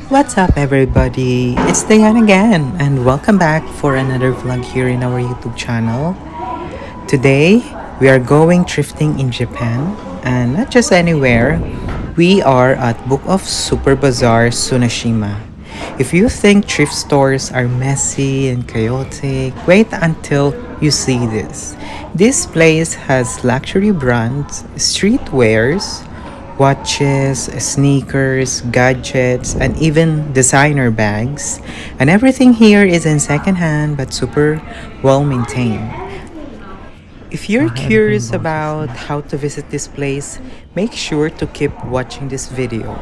What's up, everybody? It's Dayan again, and welcome back for another vlog here in our YouTube channel. Today, we are going thrifting in Japan, and not just anywhere. We are at Book of Super Bazaar, Tsunashima. If you think thrift stores are messy and chaotic, wait until you see this. This place has luxury brands, streetwears, watches, sneakers, gadgets, and even designer bags. And everything here is in secondhand but super well maintained. If you're curious about how to visit this place, make sure to keep watching this video.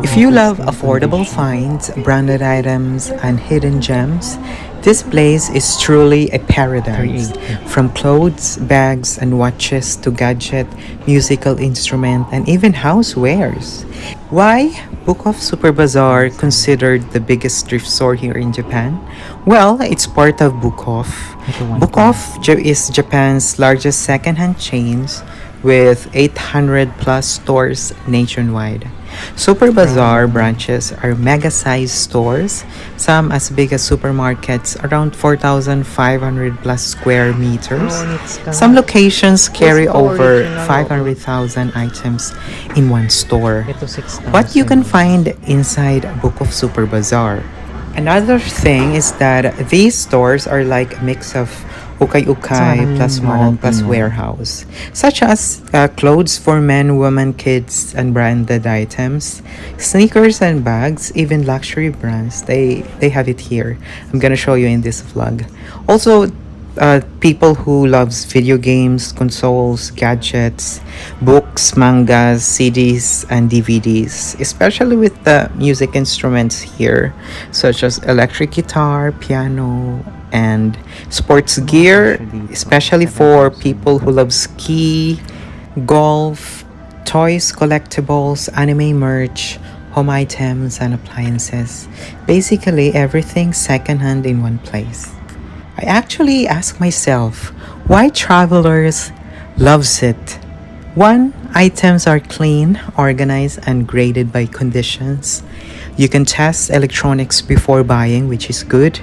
If you love affordable finds, branded items, and hidden gems, this place is truly a paradise. From clothes, bags, and watches to gadget, musical instrument, and even housewares. Why Book of Super Bazaar considered the biggest thrift store here in Japan? Well, it's part of Book Off. Book Off is Japan's largest secondhand chains with 800 plus stores nationwide. Super Bazaar branches are mega-sized stores, some as big as supermarkets, around 4,500 plus square meters. Some locations carry over 500,000 items in one store. What you can find inside Book of Super Bazaar. Another thing is that these stores are like a mix of ukay-ukay plus mall plus warehouse, such as clothes for men, women, kids, and branded items, sneakers and bags, even luxury brands. They have it here. I'm gonna show you in this vlog. Also, people who loves video games, consoles, gadgets, books, mangas, CDs, and DVDs, especially with the music instruments here, such as electric guitar, piano, and sports gear, especially for people who love ski, golf, toys, collectibles, anime merch, home items, and appliances. Basically, everything secondhand in one place. I actually ask myself why travelers loves it. One, items are clean, organized, and graded by conditions. You can test electronics before buying, which is good.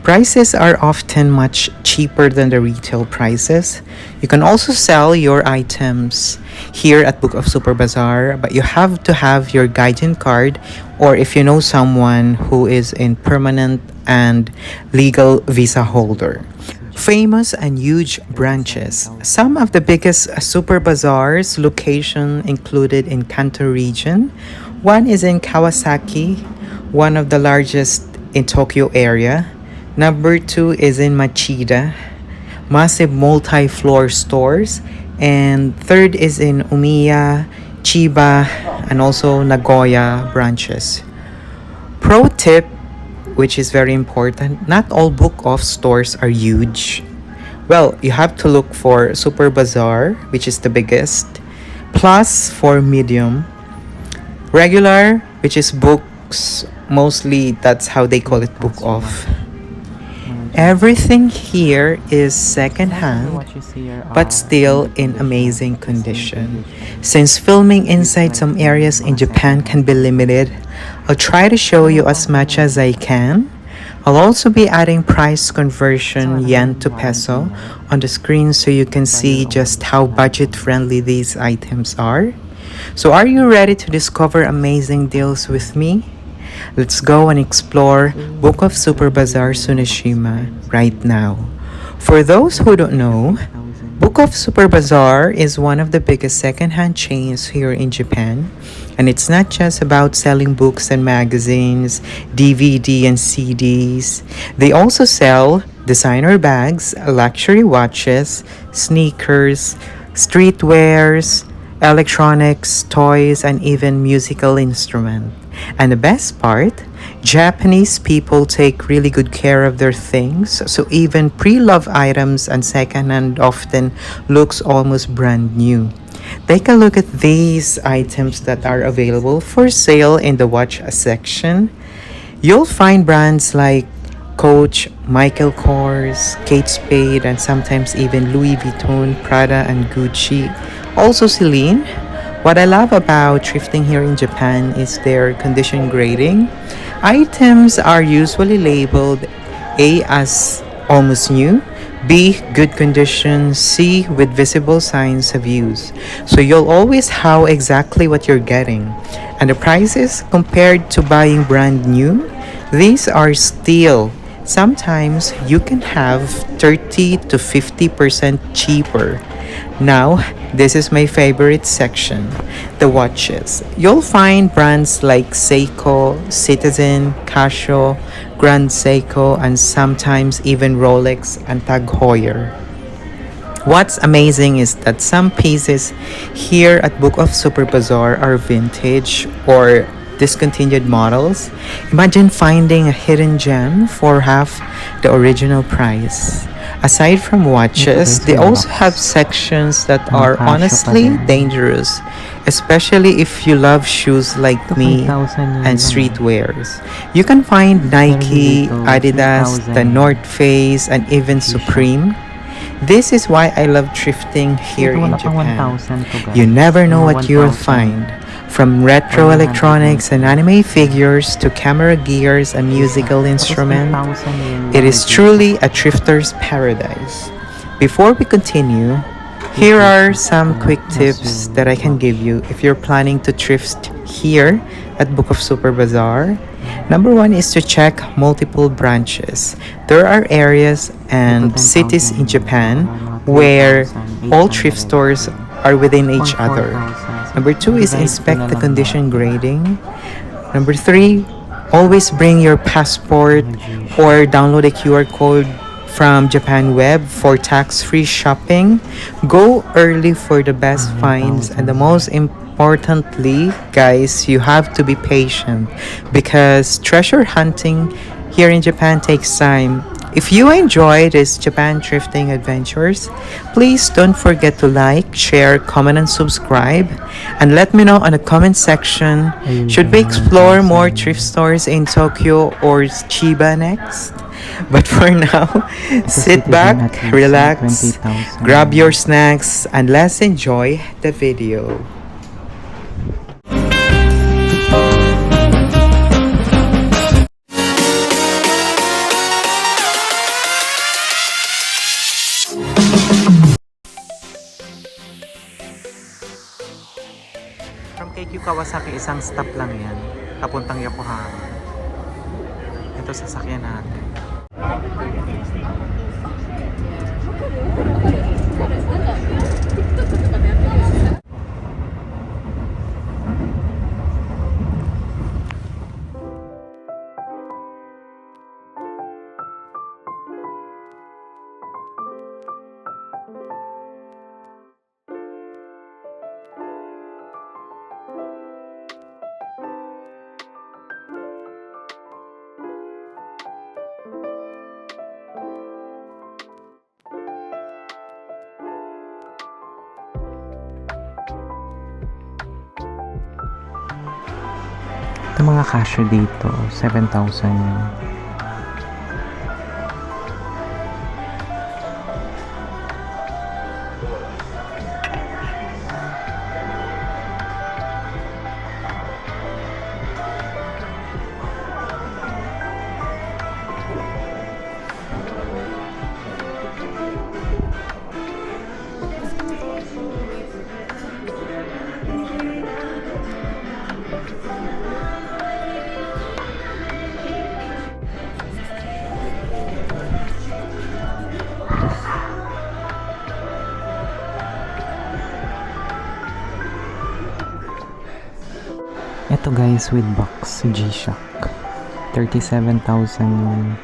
Prices are often much cheaper than the retail prices. You can also sell your items here at Book of Super Bazaar, but you have to have your Gaijin card, or if you know someone who is in permanent and legal visa holder. Famous and huge branches. Some of the biggest Super Bazaars location included in Kanto region. One is in Kawasaki, one of the largest in Tokyo area. Number 2 is in Machida, massive multi-floor stores. And third is in Umiya, Chiba, and also Nagoya branches. Pro tip, which is very important, not all Book Off stores are huge. Well, you have to look for Super Bazaar, which is the biggest, plus for medium, regular, which is books, mostly that's how they call it, Book Off. Everything here is secondhand, but still in amazing condition. Since filming inside some areas in Japan can be limited, I'll try to show you as much as I can. I'll also be adding price conversion yen to peso on the screen so you can see just how budget friendly these items are. So are you ready to discover amazing deals with me? Let's go and explore Book of Super Bazaar Tsunashima right now. For those who don't know, Book of Super Bazaar is one of the biggest secondhand chains here in Japan. And it's not just about selling books and magazines, DVD and CDs. They also sell designer bags, luxury watches, sneakers, streetwears, electronics, toys, and even musical instruments. And the best part, Japanese people take really good care of their things, so even pre-loved items and secondhand often looks almost brand new. Take a look at these items that are available for sale in the watch section. You'll find brands like Coach, Michael Kors, Kate Spade, and sometimes even Louis Vuitton, Prada, and Gucci. Also Celine. What I love about thrifting here in Japan is their condition grading. Items are usually labeled A as almost new, B good condition, C with visible signs of use. So you'll always know exactly what you're getting. And the prices compared to buying brand new, these are still sometimes you can have 30 to 50% cheaper. Now, this is my favorite section, the watches. You'll find brands like Seiko, Citizen, Casio, Grand Seiko, and sometimes even Rolex and Tag Heuer. What's amazing is that some pieces here at Book of Super Bazaar are vintage or discontinued models. Imagine finding a hidden gem for half the original price. Aside from watches, they also have sections that are honestly dangerous, especially if you love shoes like me and streetwears. You can find Nike, Adidas, the North Face, and even Supreme. This is why I love thrifting here in Japan. You never know what you'll find. From retro electronics and anime figures to camera gears and musical instruments, it is truly a thrifter's paradise. Before we continue, here are some quick tips that I can give you if you're planning to thrift here at Book of Super Bazaar. Number one is to check multiple branches. There are areas and cities in Japan where all thrift stores are within each other. Number two is inspect the condition grading. Number three, always bring your passport or download a QR code from Japan Web for tax-free shopping. Go early for the best finds, and the most importantly, guys, you have to be patient because treasure hunting here in Japan takes time. If you enjoy these Japan thrifting adventures, please don't forget to like, share, comment, and subscribe. And let me know on the comment section, should we explore more thrift stores in Tokyo or Chiba next? But for now, sit back, relax, grab your snacks, and let's enjoy the video. From KQ Kawasaki, isang stop lang yan. Papuntang Yokohama. Ito sasakyan natin. Ito mga casio dito, 7,000 yun. Ito guys with box, G-Shock. 37,000 yun.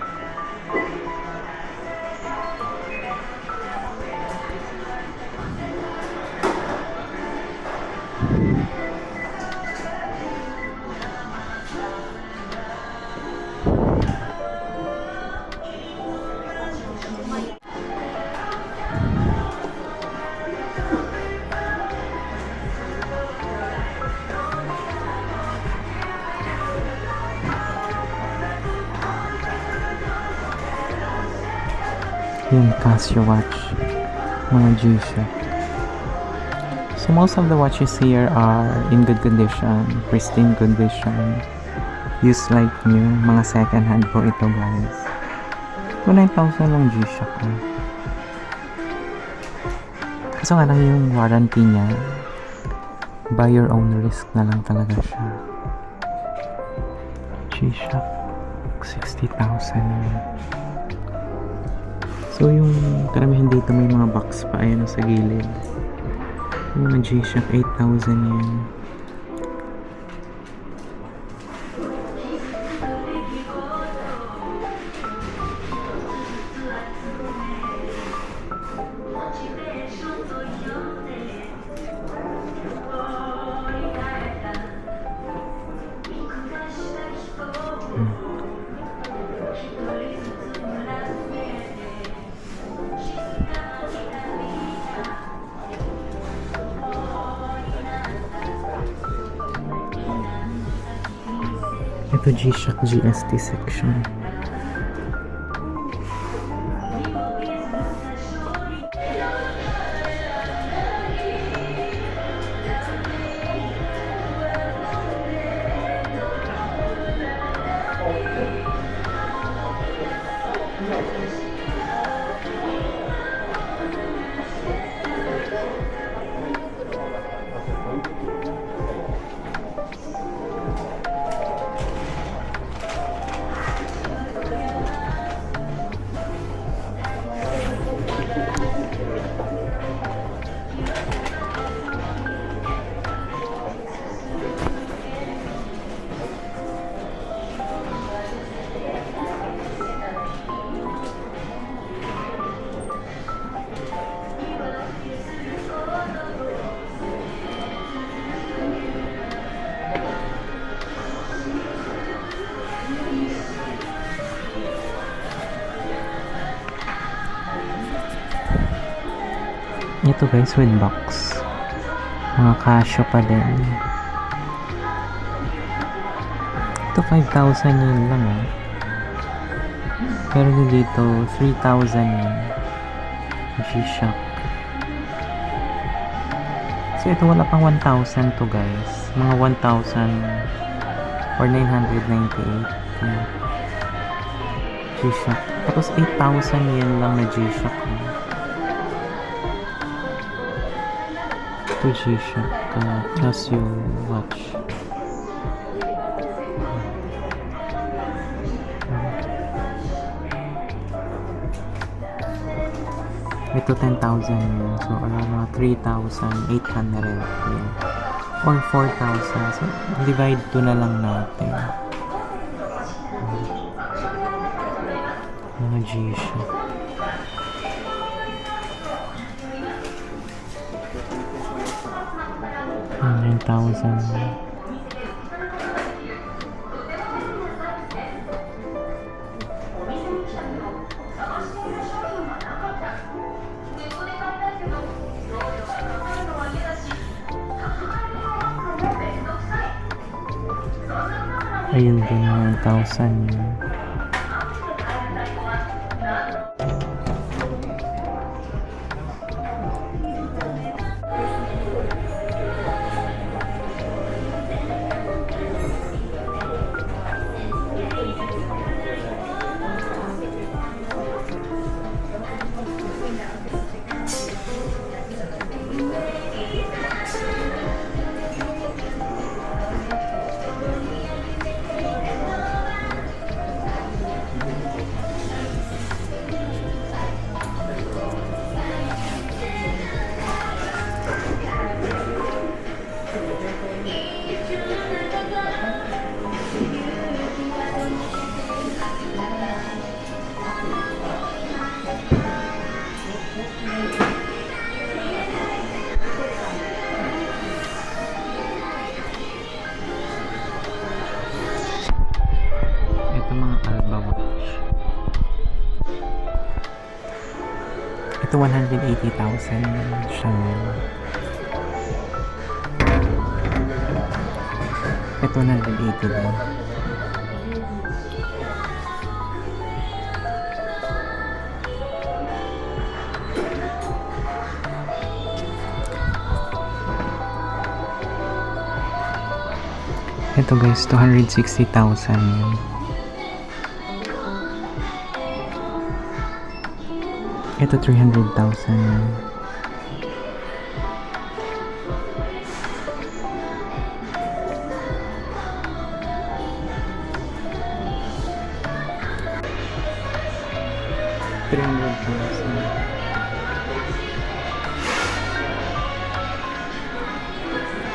Yung Casio watch, mga G-Shock. So most of the watches here are in good condition, pristine condition. Used like new. Mga second hand po ito guys. 9,000 lang G-Shock ko. Kaso nga lang yung warranty niya, buy your own risk na lang talaga siya. G-Shock 60,000 yun. So yung karamihan dito may mga box pa ayun sa gilid. Yung mga G-Shock 8,000 yun. Ito G-Shock GST section. Ito guys with box. Mga Casio pa din. Ito 5,000 yun lang eh. Pero dito 3,000 yun. G-Shock. So ito wala pang 1,000 to guys. Mga 1,000 or 998 yun. G-Shock. Tapos 8,000 yun lang na G-Shock. Ito G-Shock. Casio watch. Ito 10,000 yun. So around mga 3,800 yun. Or 4,000. So divide 2 na lang natin. Mga G-Shock. 9,000. Ayun din 9,000 yun. Ito 180,000 siya. Ito 180 din. Ito guys, 260,000 yun. Ito 300,000 yun.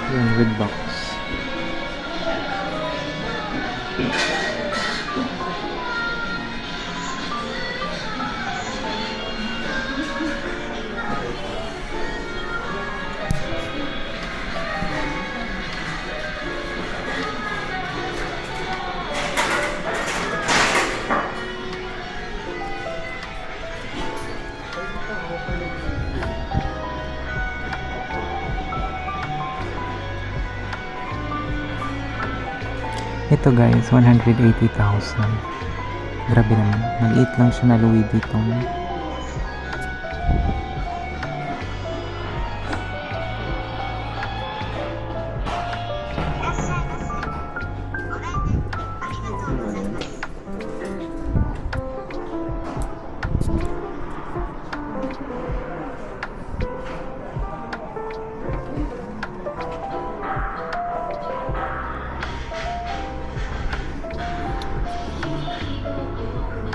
Yun, with box. Ito guys, 180,000. Grabe naman. Maliit lang siya na Louis Vuitton.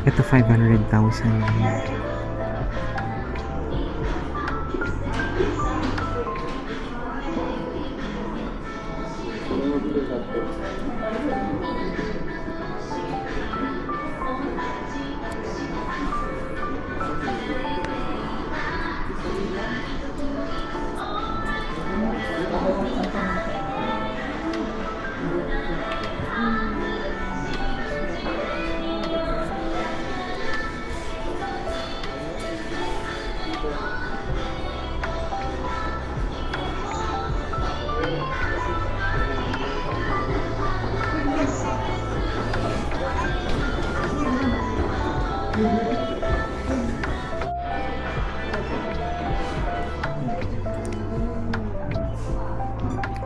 Ito 500,000 lang.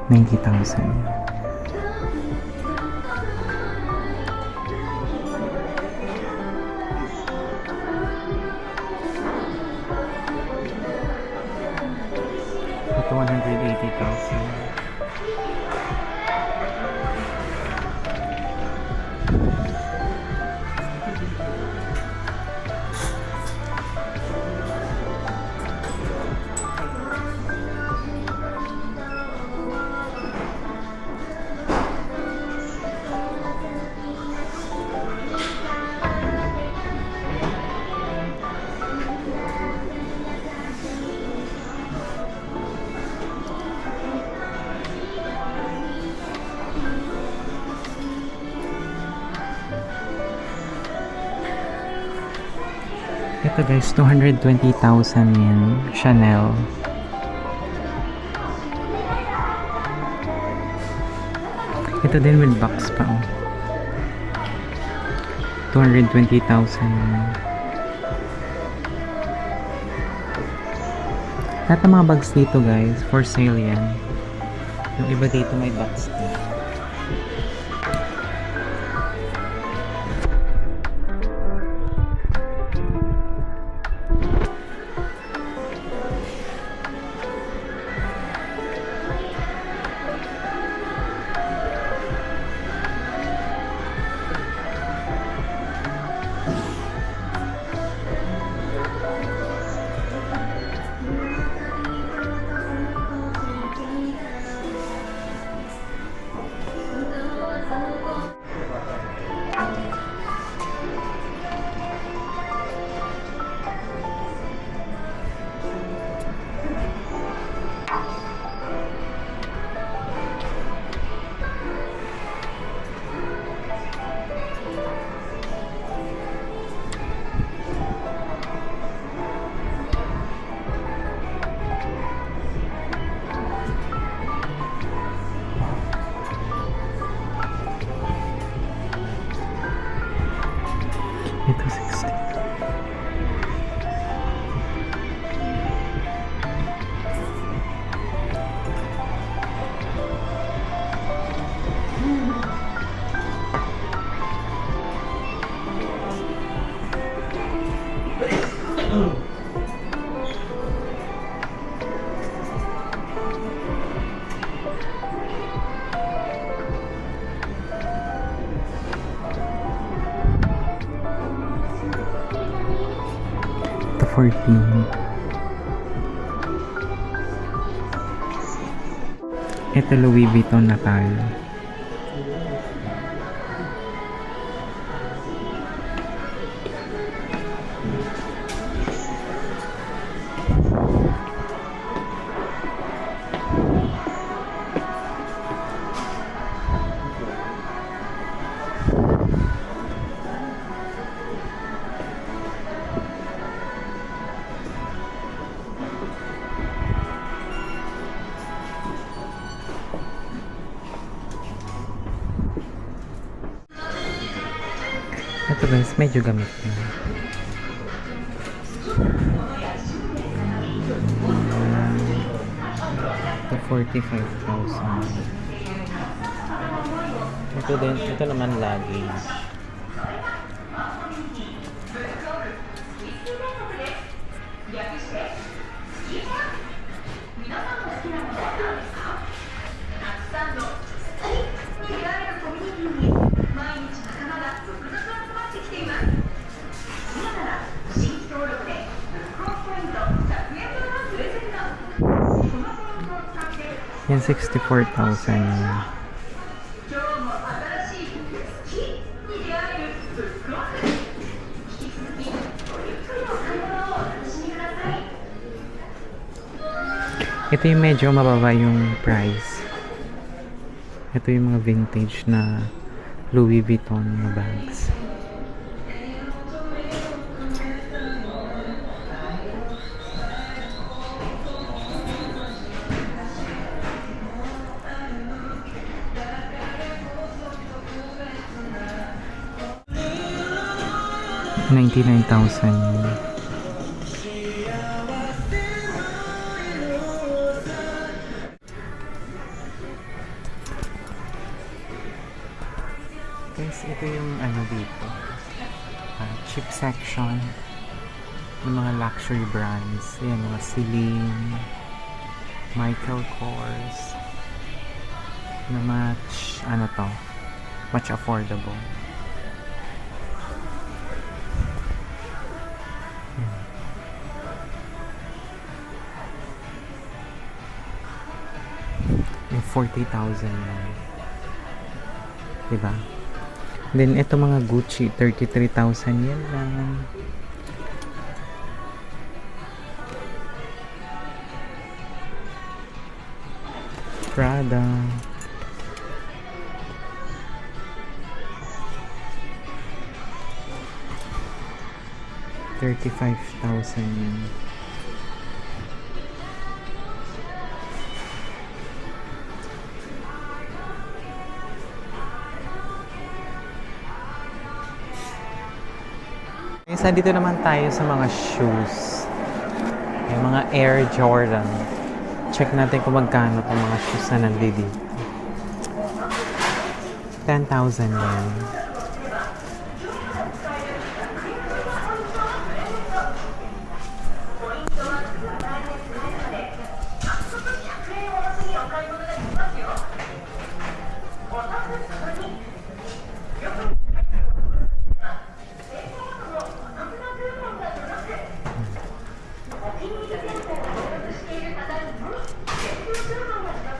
$90,000. Ito 180,000. Ito guys, 220,000 yan. Chanel. Ito din with box pa. 220,000 yan. Lahat ng mga bags dito guys, for sale yan. Yung iba dito may box na. 14. Ito Louis Vuitton na tayo. Ito guys, medyo gamit na. Ito 45,000. Ito din, ito naman luggage. Yan 64,000 yan. Ito yung medyo mababa yung price. Ito yung mga vintage na Louis Vuitton na bags. $99,000. Guys, ito yung ano dito. Cheap section ng mga luxury brands. Ayan, mga Celine, Michael Kors na much, ano to, much affordable. Yung 40,000 lang. Diba? Then, ito mga Gucci, 33,000 yan lang. Prada. $35,000 yan. Isa dito naman tayo sa mga shoes. Yung mga Air Jordan. Check natin kung magkano itong mga shoes na nandito. 10,000 yan.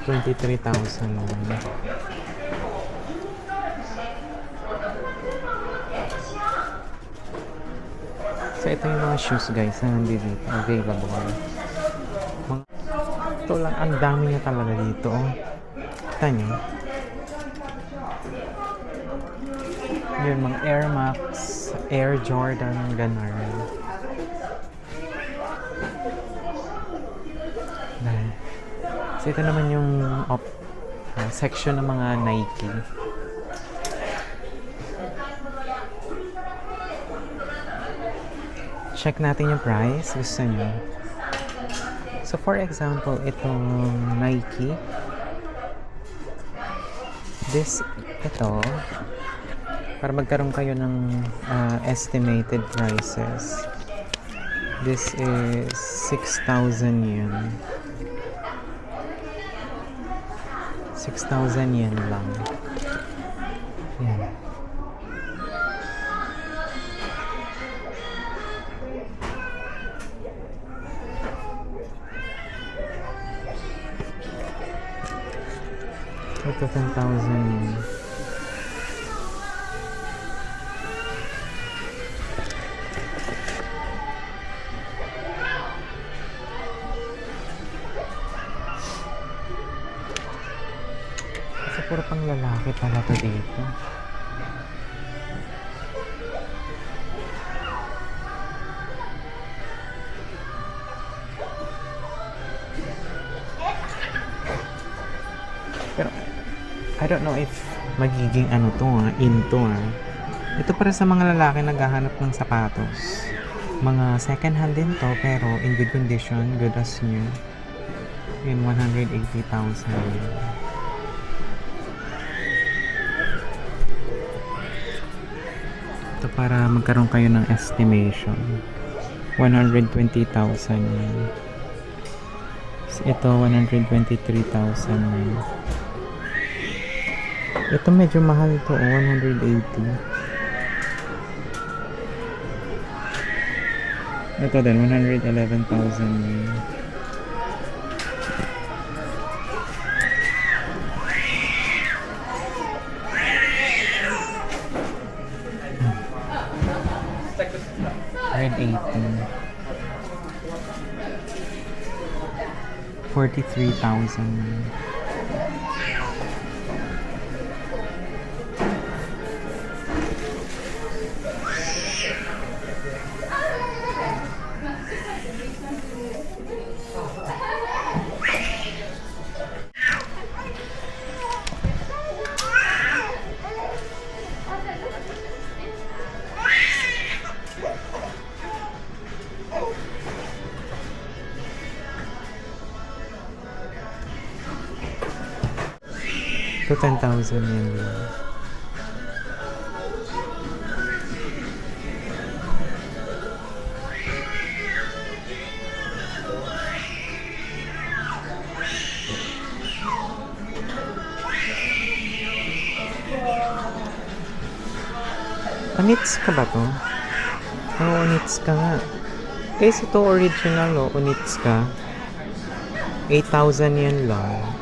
$23,000 naman. So ito yung mga shoes guys na nandito available. Ito lang, ang dami niya talaga dito. Kita nyo? Yun, mga Air Max, Air Jordan, ganun. So ito naman yung section ng mga Nike. Check natin yung price. Gusto nyo? So for example, itong Nike. Ito. Para magkaroon kayo ng estimated prices. This is 6,000 yen. 6,000 yen lang. Yan. Ito 10,000 yen. Kasi puro pang lalaki pala to dito. Pero I don't know if magiging ano to into Ito para sa mga lalaki naghahanap ng sapatos. Mga second hand din to pero in good condition, good as new. In 180,000. Ito para magkaroon kayo ng estimation. 120,000 yan. Ito 123,000. Ito medyo mahal to, 180. Ito din 111,000. Red 18. 43,000. To 10,000 yen lang. Onitsuka ba to? Oo, Onitsuka nga. Guys, ito original Onitsuka. 8,000 yen lang.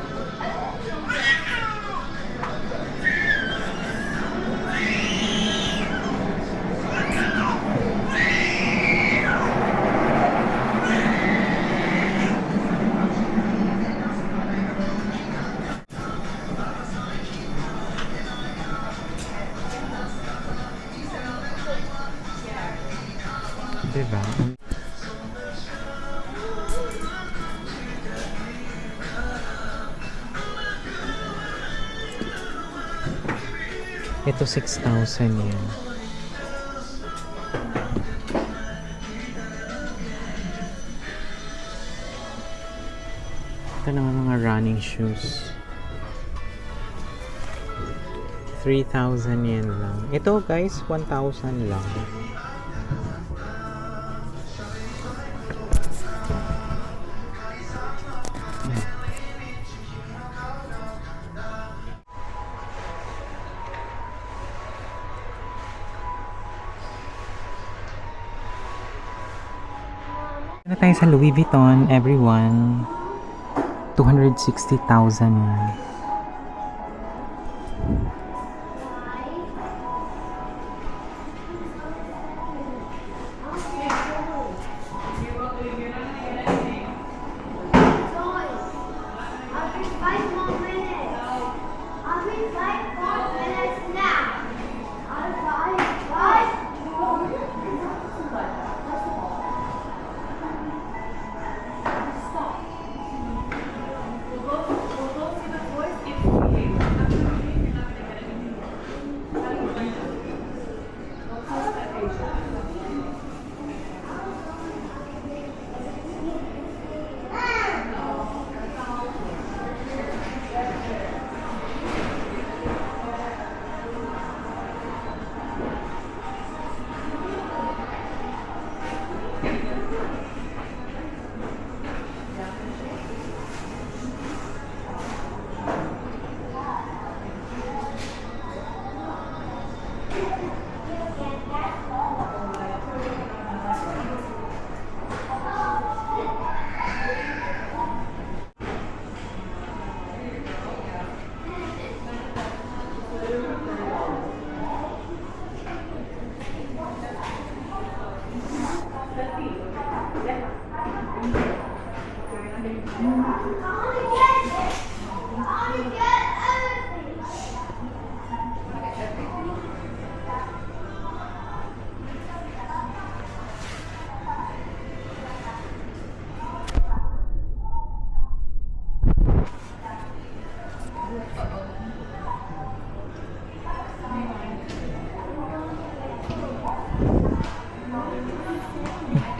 Diba? Ito 6,000 yan. Ito naman mga running shoes. 3,000 yen lang. Ito guys, 1,000 lang. Na tayo sa Louis Vuitton, everyone. 260,000 yan.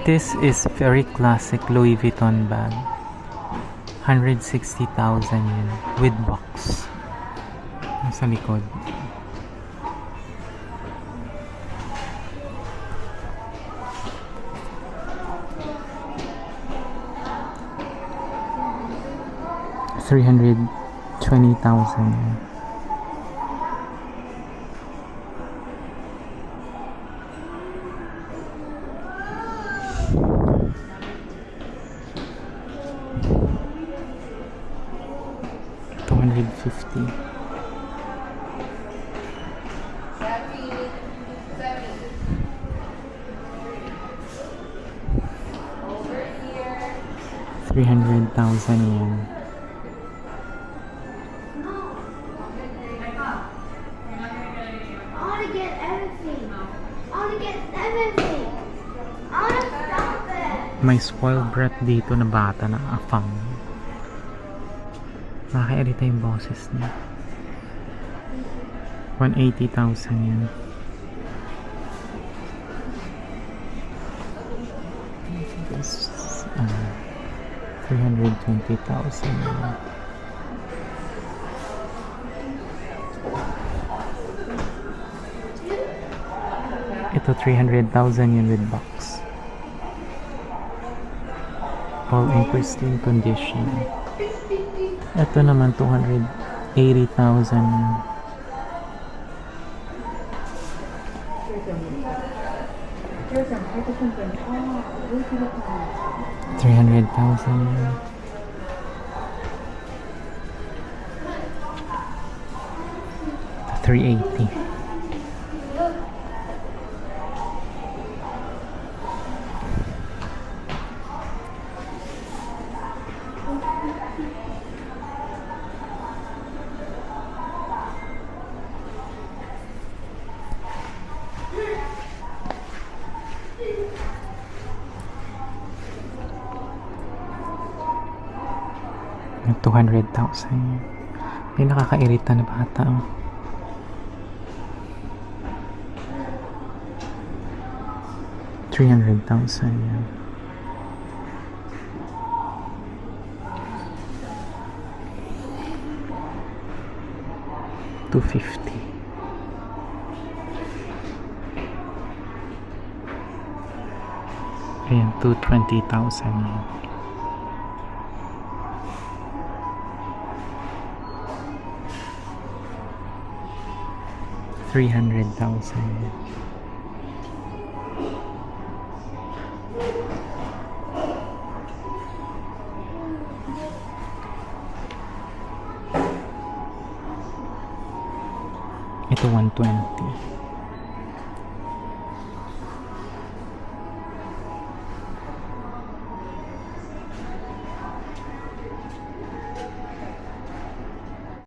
This is very classic Louis Vuitton bag. 160,000 yun with box. Sa likod. $320,000 yun. $250. $300,000 yen. May spoiled brat dito na bata na afam. Nakakairita yung boses niya. 180,000 yan. This 320,000 yan. Ito 300,000 yun with box. All in pristine condition. Ito naman 280,000. 300,000. 380. Yung 200,000. May nakakairita na bata. Oh. $300,000 yan. $250. Ayan, $220,000 yan. $300,000. Ito 120.